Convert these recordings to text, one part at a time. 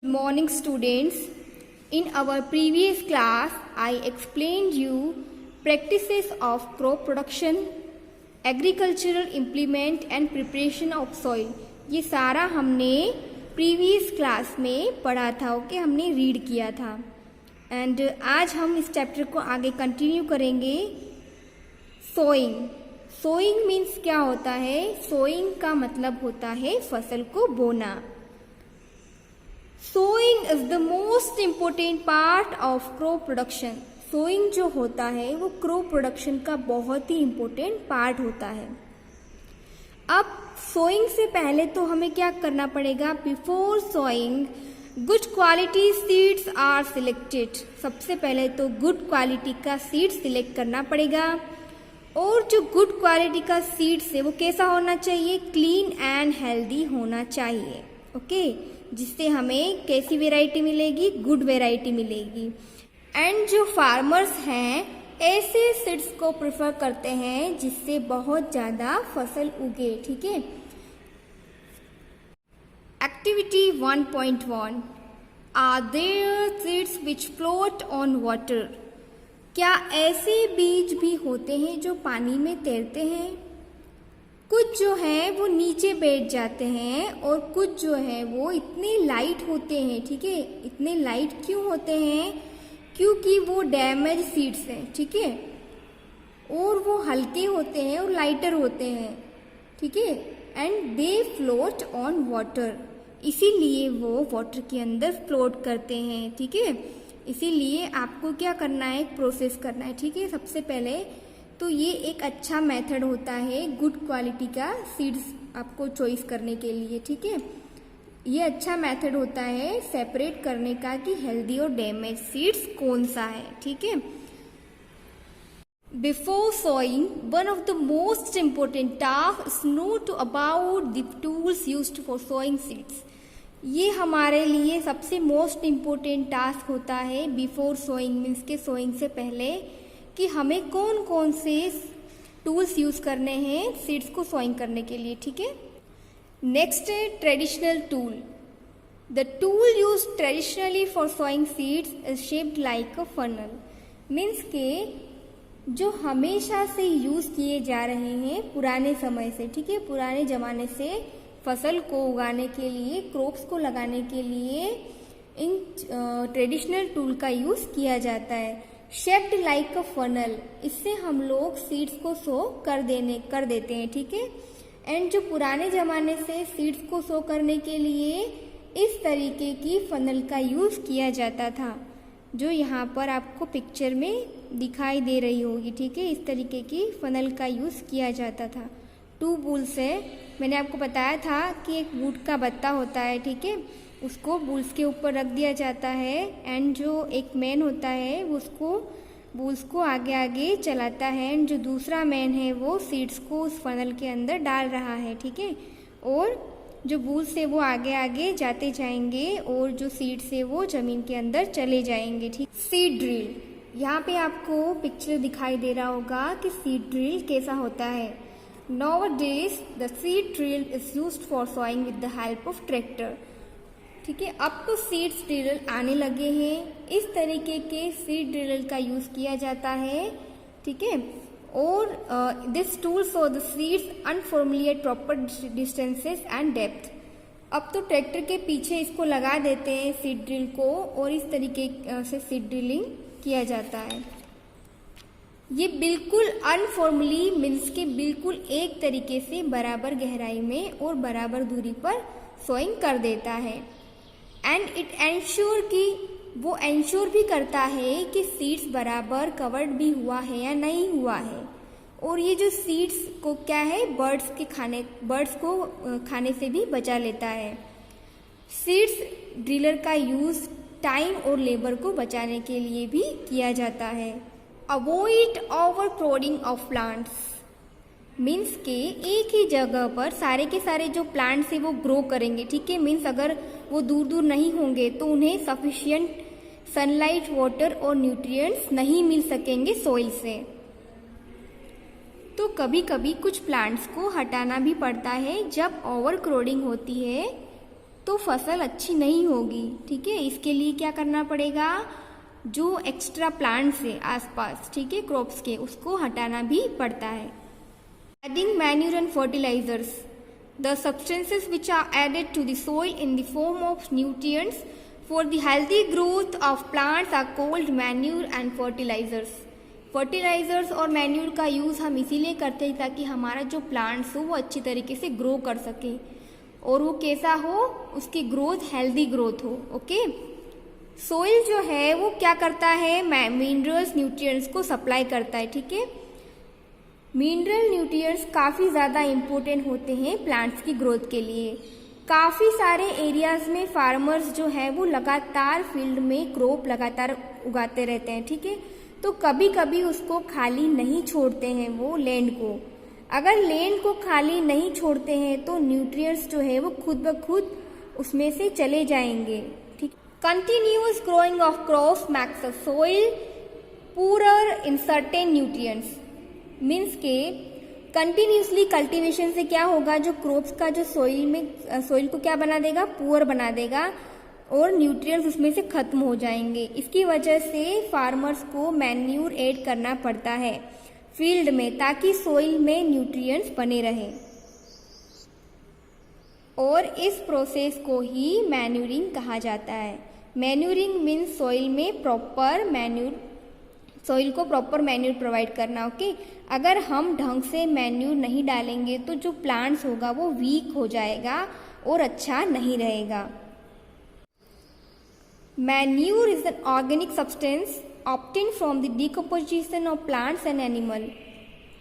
Morning students, in our previous class I explained you practices of crop production, agricultural implement and preparation of soil. ये सारा हमने previous class में पढ़ा था, okay हमने read किया था। एंड आज हम इस चैप्टर को आगे कंटिन्यू करेंगे। सोइंग, सोइंग मीन्स क्या होता है? सोइंग का मतलब होता है फसल को बोना। Sowing is the most important part of crop production. Sowing जो होता है वो क्रॉप प्रोडक्शन का बहुत ही इम्पोर्टेंट पार्ट होता है। अब सोइंग से पहले तो हमें क्या करना पड़ेगा? Before sowing good quality seeds are selected. सबसे पहले तो गुड क्वालिटी का सीड सिलेक्ट करना पड़ेगा। और जो गुड क्वालिटी का सीड्स है वो कैसा होना चाहिए? क्लीन एंड हेल्दी होना चाहिए, ओके जिससे हमें कैसी वैरायटी मिलेगी? गुड वैरायटी मिलेगी। एंड जो फार्मर्स हैं ऐसे सीड्स को प्रेफर करते हैं जिससे बहुत ज़्यादा फसल उगे, ठीक है। Activity 1.1 are there seeds which float on water. क्या ऐसे बीज भी होते हैं जो पानी में तैरते हैं? कुछ जो है वो नीचे बैठ जाते हैं और कुछ जो है वो इतने लाइट होते हैं, ठीक है। इतने लाइट क्यों होते हैं? क्योंकि वो डैमेज सीड्स हैं, ठीक है। और वो हल्के होते हैं और लाइटर होते हैं, ठीक है। And they float on water, इसीलिए वो वाटर के अंदर फ्लोट करते हैं, ठीक है। इसीलिए आपको क्या करना है? एक प्रोसेस करना है, ठीक है। सबसे पहले तो ये एक अच्छा मेथड होता है गुड क्वालिटी का सीड्स आपको चॉइस करने के लिए, ठीक है। ये अच्छा मेथड होता है सेपरेट करने का कि हेल्दी और डैमेज सीड्स कौन सा है, ठीक है। Before sowing one of the most important task is know to about the tools used for sowing seeds. ये हमारे लिए सबसे मोस्ट इम्पोर्टेंट टास्क होता है बिफोर सोइंग मीन्स के सोइंग से पहले, कि हमें कौन कौन से टूल्स यूज करने हैं सीड्स को सोइंग करने के लिए, ठीक है। नेक्स्ट है traditional tool. The tool use traditionally for sowing seeds is shaped like a funnel. Means के जो हमेशा से यूज किए जा रहे हैं पुराने समय से, ठीक है, पुराने जमाने से फसल को उगाने के लिए, क्रॉप्स को लगाने के लिए इन ट्रेडिशनल टूल का यूज किया जाता है। शेप्ड लाइक अ फनल, इससे हम लोग सीड्स को सो कर देते हैं, ठीक है। एंड जो पुराने जमाने से सीड्स को सो करने के लिए इस तरीके की फनल का यूज किया जाता था, जो यहाँ पर आपको पिक्चर में दिखाई दे रही होगी, ठीक है। इस तरीके की फनल का यूज किया जाता था। 2 बुल्स है, मैंने आपको बताया था कि एक वुड का बत्ता होता है, ठीक है, उसको बुल्स के ऊपर रख दिया जाता है। एंड जो एक मैन होता है उसको बुल्स को आगे आगे चलाता है। एंड जो दूसरा मैन है वो सीड्स को उस फनल के अंदर डाल रहा है, ठीक है। और जो बुल्स है वो आगे आगे जाते जाएंगे और जो सीड्स है वो जमीन के अंदर चले जाएंगे, ठीक। सीड ड्रिल, यहाँ पे आपको पिक्चर दिखाई दे रहा होगा कि सीड ड्रिल कैसा होता है। Nowadays the seed drill is used for sowing with the help of tractor, ठीक है। अब तो सीड्स ड्रिल आने लगे हैं, इस तरीके के सीड ड्रिल का यूज किया जाता है, ठीक है। और this tool for the seeds uniformly at proper distances and depth. अब तो ट्रैक्टर के पीछे इसको लगा देते हैं सीड ड्रिल को और इस तरीके से सीड ड्रिलिंग किया जाता है। ये बिल्कुल अनफॉर्मली मीन्स के बिल्कुल एक तरीके से बराबर गहराई में और बराबर दूरी पर सोइंग कर देता है। एंड इट एंश्योर कि वो एंश्योर भी करता है कि सीड्स बराबर कवर्ड भी हुआ है या नहीं हुआ है। और ये जो सीड्स को क्या है, बर्ड्स को खाने से भी बचा लेता है। सीड्स ड्रिलर का यूज टाइम और लेबर को बचाने के लिए भी किया जाता है। Avoid overcrowding of plants, means के एक ही जगह पर सारे के सारे जो प्लांट्स है वो ग्रो करेंगे, ठीक है। मीन्स अगर वो दूर दूर नहीं होंगे तो उन्हें सफिशिएंट सनलाइट, वाटर और न्यूट्रिएंट्स नहीं मिल सकेंगे सॉइल से। तो कभी कभी कुछ प्लांट्स को हटाना भी पड़ता है जब ओवरक्राउडिंग होती है तो फसल अच्छी नहीं होगी। ठीक है, इसके लिए क्या करना पड़ेगा, जो एक्स्ट्रा प्लांट्स है आसपास, ठीक है, क्रॉप्स के, उसको हटाना भी पड़ता है। Adding manure and fertilisers, the substances which are added to the soil in the form of nutrients for the healthy growth of plants are called manure and fertilisers. Fertilisers और मैन्यूर का use हम इसीलिए करते हैं ताकि हमारा जो plants हो वो अच्छी तरीके से ग्रो कर सके, और वो कैसा हो, उसकी ग्रोथ हेल्दी ग्रोथ हो। ओके, सोइल जो है वो क्या करता है, मिनरल्स न्यूट्रिएंट्स को सप्लाई करता है। ठीक है, मिनरल न्यूट्रिएंट्स काफ़ी ज़्यादा इम्पोर्टेंट होते हैं प्लांट्स की ग्रोथ के लिए। काफ़ी सारे एरियाज़ में फार्मर्स जो है वो लगातार फील्ड में क्रॉप लगातार उगाते रहते हैं। ठीक है, तो कभी कभी उसको खाली नहीं छोड़ते हैं वो लैंड को। अगर लैंड को खाली नहीं छोड़ते हैं तो न्यूट्रिएंट्स जो है वो खुद ब खुद उसमें से चले जाएंगे। ठीक, continuous growing of crops makes a soil poor in certain nutrients. Means के कंटिन्यूसली कल्टीवेशन से क्या होगा, जो क्रॉप्स का जो सोइल को क्या बना देगा, पुअर बना देगा, और न्यूट्रिएंट्स उसमें से खत्म हो जाएंगे। इसकी वजह से फार्मर्स को मैन्यूर ऐड करना पड़ता है फील्ड में ताकि सोइल में न्यूट्रिएंट्स बने रहें, और इस प्रोसेस को ही मैन्यूरिंग कहा जाता है। मैन्यूरिंग मीन्स सोइल में प्रॉपर मैन्यूर, सोइल को प्रॉपर मैन्यूर प्रोवाइड करना। ओके, अगर हम ढंग से मैन्यूर नहीं डालेंगे तो जो प्लांट्स होगा वो वीक हो जाएगा और अच्छा नहीं रहेगा। Manure is an organic substance obtain from the decomposition of plants and animal.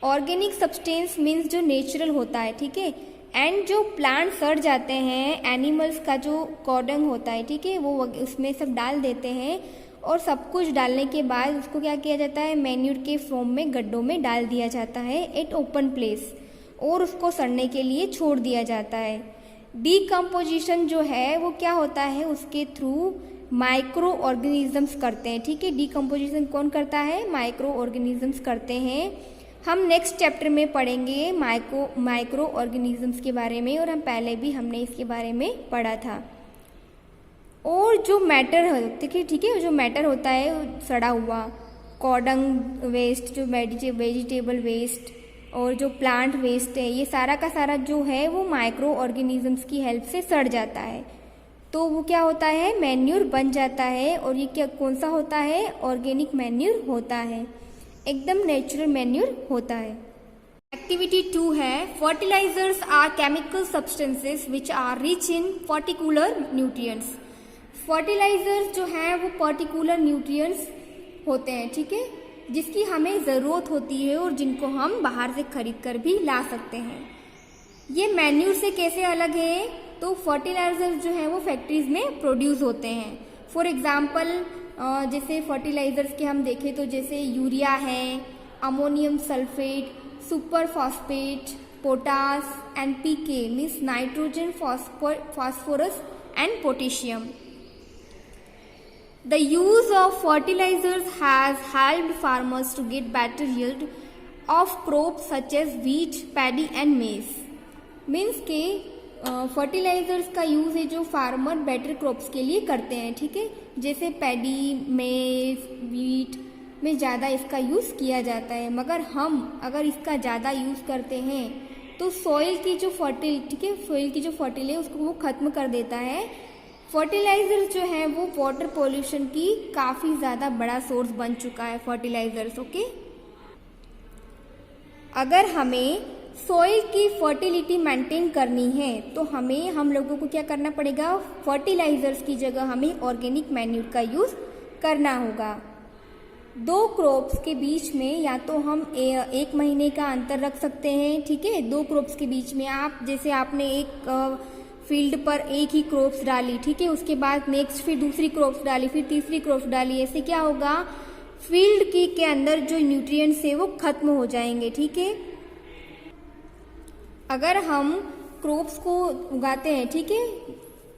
Organic substance means जो नेचुरल होता है। ठीक है, एंड जो प्लांट सड़ जाते हैं, एनिमल्स का जो कॉर्डंग होता है, ठीक है, वो उसमें सब डाल देते हैं, और सब कुछ डालने के बाद उसको क्या किया जाता है, मैन्यूर के फॉर्म में गड्ढों में डाल दिया जाता है एट ओपन प्लेस, और उसको सड़ने के लिए छोड़ दिया जाता है। डीकम्पोजिशन जो है वो क्या होता है, उसके थ्रू माइक्रो ऑर्गेनिजम्स करते हैं। ठीक है, डीकम्पोजिशन कौन करता है, माइक्रो ऑर्गेनिजम्स करते हैं। हम नेक्स्ट चैप्टर में पढ़ेंगे माइक्रो ऑर्गेनिजम्स के बारे में, और हम पहले भी हमने इसके बारे में पढ़ा था। और जो मैटर है, ठीक है, जो मैटर होता है सड़ा हुआ, कॉर्डंग वेस्ट, जो वेजिटेबल वेस्ट और जो प्लांट वेस्ट है, ये सारा का सारा जो है वो माइक्रो ऑर्गेनिजम्स की हेल्प से सड़ जाता है, तो वो क्या होता है, मैन्यूर बन जाता है। और ये क्या कौन सा होता है, ऑर्गेनिक मैन्यूर होता है, एकदम नेचुरल मैन्यूर होता है। एक्टिविटी 2 है, fertilisers are chemical substances which are rich in particular nutrients. Fertilisers जो हैं वो पर्टिकुलर न्यूट्रिएंट्स होते हैं। ठीक है, जिसकी हमें ज़रूरत होती है और जिनको हम बाहर से खरीद कर भी ला सकते हैं। ये मैन्यूर से कैसे अलग है, तो फर्टिलाइजर्स जो हैं वो फैक्ट्रीज में प्रोड्यूस होते हैं। फॉर एग्जांपल जैसे फर्टिलाइजर्स के हम देखें तो जैसे यूरिया है, ammonium sulphate, super phosphate, potash, NPK means nitrogen, phosphorus and potassium. The use of fertilizers has helped farmers to get better yield of crops such as wheat, paddy and maize. Means के fertilisers का use है जो farmer better crops के लिए करते हैं। ठीक है, जैसे पैडी, मेज, वीट में ज़्यादा इसका यूज़ किया जाता है, मगर हम अगर इसका ज़्यादा यूज़ करते हैं तो सॉइल की जो फर्टिल है उसको वो ख़त्म कर देता है। फर्टिलाइजर्स जो है वो वाटर पोल्यूशन की काफ़ी ज़्यादा बड़ा सोर्स बन चुका है फर्टिलाइजर्स। ओके, अगर हमें सॉइल की फर्टिलिटी मेंटेन करनी है तो हम लोगों को क्या करना पड़ेगा, फर्टिलाइजर्स की जगह हमें ऑर्गेनिक मैन्यूर का यूज़ करना होगा। 2 क्रॉप्स के बीच में या तो हम 1 महीने का अंतर रख सकते हैं। ठीक है, 2 क्रॉप्स के बीच में जैसे आपने एक फील्ड पर एक ही क्रॉप्स डाली, ठीक है, उसके बाद नेक्स्ट फिर दूसरी क्रॉप्स डाली, फिर तीसरी क्रॉप्स डाली, ऐसे क्या होगा, फील्ड के अंदर जो न्यूट्रिएंट्स है वो खत्म हो जाएंगे। ठीक है, अगर हम क्रॉप्स को उगाते हैं, ठीक है,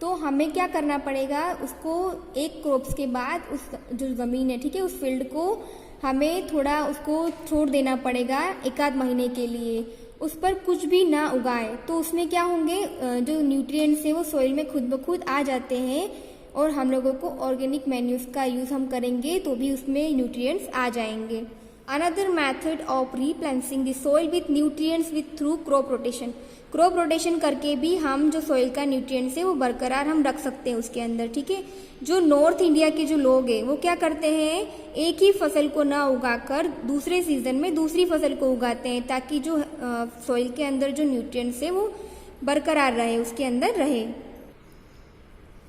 तो हमें क्या करना पड़ेगा, उसको एक क्रॉप्स के बाद उस जो ज़मीन है, ठीक है, उस फील्ड को हमें थोड़ा उसको छोड़ देना पड़ेगा 1 आध महीने के लिए। उस पर कुछ भी ना उगाए तो उसमें क्या होंगे, जो न्यूट्रिएंट्स है वो सॉइल में खुद ब खुद आ जाते हैं, और हम लोगों को ऑर्गेनिक मैन्यूर्स का यूज़ हम करेंगे तो भी उसमें न्यूट्रिएंट्स आ जाएंगे। Another method of replenishing the soil with nutrients with through crop rotation. Crop rotation करके भी हम जो सॉइल का न्यूट्रिएंट्स है वो बरकरार हम रख सकते हैं उसके अंदर, ठीक है। जो नॉर्थ इंडिया के जो लोग हैं वो क्या करते हैं, एक ही फसल को ना उगाकर दूसरे सीजन में दूसरी फसल को उगाते हैं, ताकि जो सॉइल के अंदर जो न्यूट्रिएंट्स है वो बरकरार रहे, उसके अंदर रहे।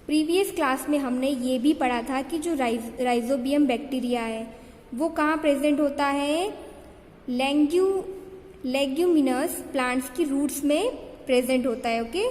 प्रीवियस क्लास में हमने ये भी पढ़ा था कि जो राइजोबियम बैक्टीरिया है वो कहाँ प्रेजेंट होता है, लेग्यूमिनस प्लांट्स की रूट्स में प्रेजेंट होता है, ओके।